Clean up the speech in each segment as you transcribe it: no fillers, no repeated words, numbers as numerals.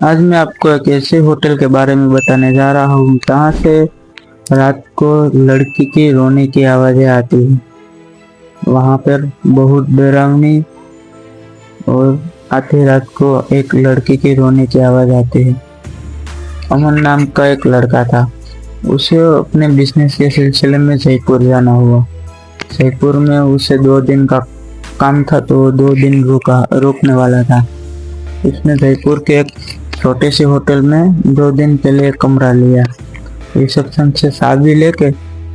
आज मैं आपको एक ऐसे होटल के बारे में बताने जा रहा हूँ जहाँ से रात को लड़की की रोने की आवाजें आती हैं। वहाँ पर बहुत डरावनी और आधी रात को एक लड़की की रोने की आवाज आती है। अमन नाम का एक लड़का था। उसे अपने बिजनेस के सिलसिले में जयपुर जाना हुआ। जयपुर में उसे 2 दिन का काम था तो वो 2 दिन रुकने वाला था। उसने जयपुर के एक छोटे से होटल में 2 दिन के लिए कमरा लिया। रिसेप्शन से चाबी लेके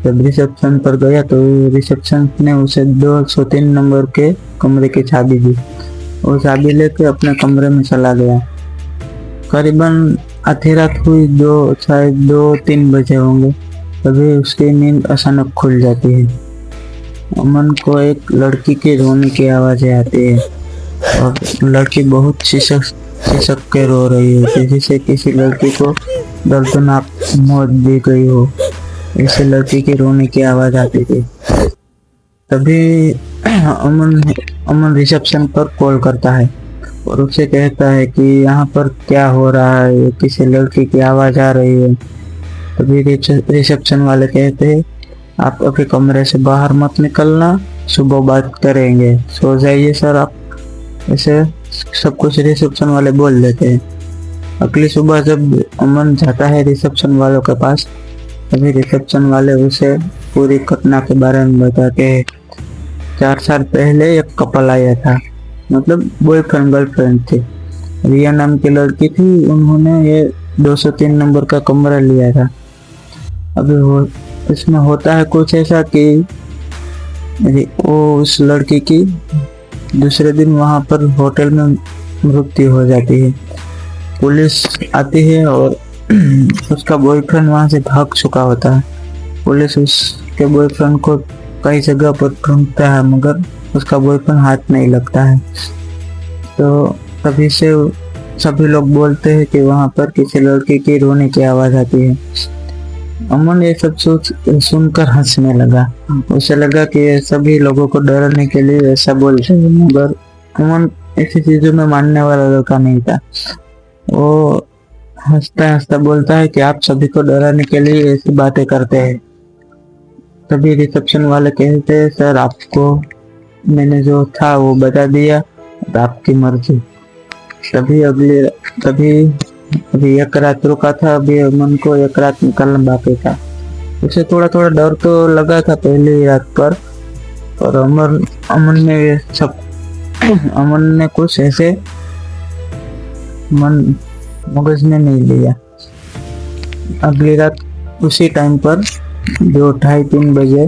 जब रिसेप्शन पर गया तो रिसेप्शन ने उसे 203 नंबर के कमरे की चाबी दी। वो चाबी लेके अपने कमरे में चला गया। करीबन आधी रात हुई, शायद 2-3 बजे होंगे। तभी उसकी नींद अचानक खुल जाती है। अमन को एक लड़की की रोने की आवाजें आती है और लड़की बहुत सिसक के रो रही है, जैसे किसी लड़की को दर्दनाक मौत दी गई हो। ऐसे लड़की की रोने की आवाज आती थी। तभी अमन अमन रिसेप्शन पर कॉल करता है और उसे कहता है कि यहाँ पर क्या हो रहा है, किसी लड़की की आवाज आ रही है। तभी रिसेप्शन वाले कहते हैं, आप अभी कमरे से बाहर मत निकलना, सुबह बात करेंगे, सो जाइए सर आप। ऐसे सब कुछ रिसेप्शन वाले बोल देते हैं। अगली सुबह जब अमन जाता है रिसेप्शन वालों के पास, तभी रिसेप्शन वाले उसे पूरी घटना के बारे में बताते हैं। 4 साल पहले एक कपल आया था, मतलब बॉयफ्रेंड गर्लफ्रेंड थी। रिया नाम की लड़की थी। उन्होंने ये 203 नंबर का कमरा लिया था। अभी वो इसमें होता है कुछ ऐसा कि वो उस लड़की की दूसरे दिन वहां पर होटल में मृत्यु हो जाती है। पुलिस आती है और उसका बॉयफ्रेंड वहां से भाग चुका होता है। पुलिस उसके बॉयफ्रेंड को कई जगह पर ढूंढता है मगर उसका बॉयफ्रेंड हाथ नहीं लगता है। तो तभी से सभी लोग बोलते हैं कि वहां पर किसी लड़की की रोने की आवाज आती है। अमन ये सब सुनकर हंसने लगा। उसे लगा कि ये सभी लोगों को डराने के लिए ऐसा बोल रहे हैं, मगर अमन ऐसी चीजों में मानने वाला लड़का नहीं था। वो हंसता हंसता बोलता है कि आप सभी को डराने के लिए ऐसी बातें करते हैं। तभी रिसेप्शन वाले कहते हैं, सर आपको मैंने जो था वो बता दिया, अब आपकी मर्जी। तभी अभी एक रात रुका था। अभी अमन को एक रात निकलना बाकी था। उसे थोड़ा थोड़ा डर तो लगा था पहली रात पर, और अमन ने कुछ ऐसे मगज में नहीं लिया। अगली रात उसी टाइम पर 2-2:30-3 बजे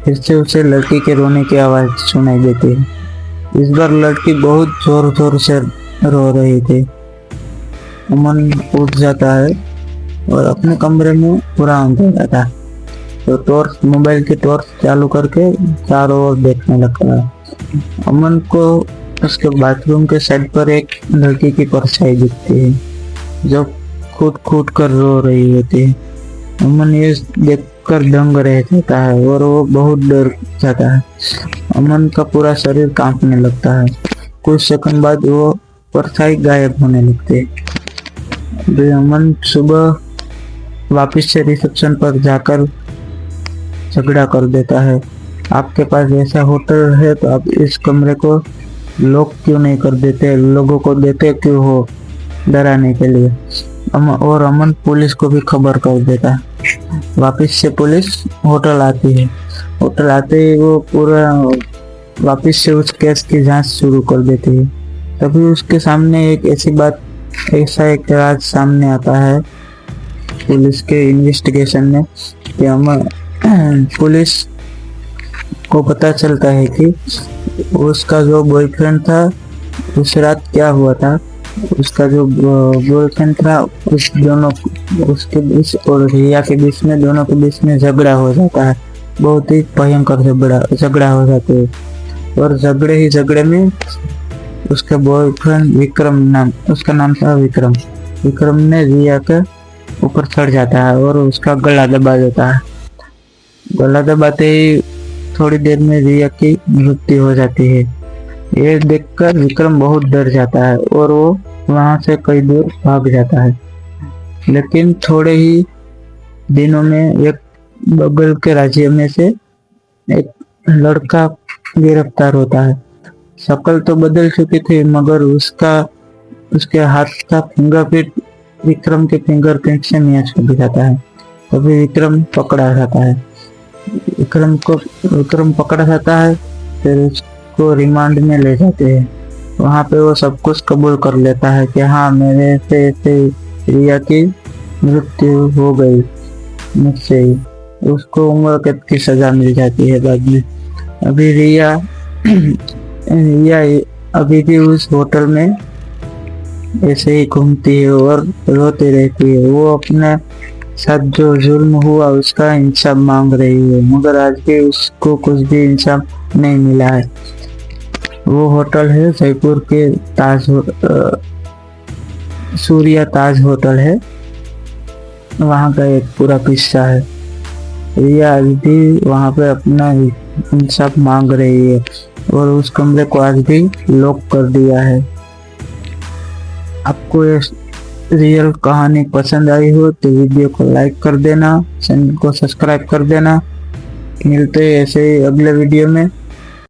फिर से उसे लड़की के रोने की आवाज सुनाई देती है। इस बार लड़की बहुत जोर जोर से रो रही थी। अमन उठ जाता है और अपने कमरे में पूरा अंधेरा था, तो मोबाइल की टॉर्च चालू करके चारों ओर देखने लगता है। अमन को उसके बाथरूम के साइड पर एक लड़की की परछाई दिखती है जो कूद कूद कर रो रही होती है। अमन ये देखकर दंग रह जाता है और वो बहुत डर जाता है। अमन का पूरा शरीर कांपने लगता है। कुछ सेकंड बाद वो परछाई गायब होने लगती है। अमन सुबह वापस से रिसेप्शन पर जाकर झगड़ा कर देता है, आपके पास ऐसा होटल है तो आप इस कमरे को लॉक क्यों नहीं कर देते, लोगों को देते क्यों हो डराने के लिए। और अमन पुलिस को भी खबर कर देता है। वापस से पुलिस होटल आती है। होटल आते ही वो पूरा वापस से उस केस की जांच शुरू कर देती है। तभी उसके सामने ऐसा एक राज सामने आता है पुलिस के इन्वेस्टिगेशन में कि पुलिस को पता चलता है कि उसका जो बॉयफ्रेंड था उस रात क्या हुआ था। उसका जो बॉयफ्रेंड था उसके बीच और रिया के बीच में, दोनों के बीच में झगड़ा हो जाता है। बहुत ही भयंकर झगड़ा हो जाता है। और झगड़े में उसके बॉयफ्रेंड उसका नाम था विक्रम ने रिया के ऊपर चढ़ जाता है और उसका गला दबा देता है। गला दबाते ही थोड़ी देर में रिया की मृत्यु हो जाती है। ये देखकर विक्रम बहुत डर जाता है और वो वहां से कई दूर भाग जाता है। लेकिन थोड़े ही दिनों में एक बगल के राज्य में से एक लड़का गिरफ्तार होता है। शक्ल तो बदल चुकी थी मगर उसके हाथ का फिंगरप्रिंट विक्रम के फिंगरप्रिंट से मैच हो जाता है। तभी विक्रम पकड़ा जाता है। विक्रम पकड़ा जाता है, फिर उसको रिमांड में ले जाते हैं। वहाँ पे वो सब कुछ कबूल कर लेता है कि हाँ, मेरे से रिया की मृत्यु हो गई मुझसे ही। उसको उम्र कैद की सजा मिल जाती है बाद में। अभी रिया अभी भी उस होटल में ऐसे ही घूमती है और रोती रहती है। वो अपने साथ जो जुल्म हुआ उसका इंसाफ मांग रही है, मगर आज भी उसको कुछ भी इंसाफ नहीं मिला है। वो होटल है जयपुर के सूर्या ताज होटल है, वहाँ का एक पूरा किस्सा है। रिया आज भी वहाँ पे अपना इंसाफ मांग रही है और उस कमरे को आज भी लॉक कर दिया है। आपको ये रियल कहानी पसंद आई हो तो वीडियो को लाइक कर देना, चैनल को सब्सक्राइब कर देना। मिलते हैं ऐसे ही अगले वीडियो में।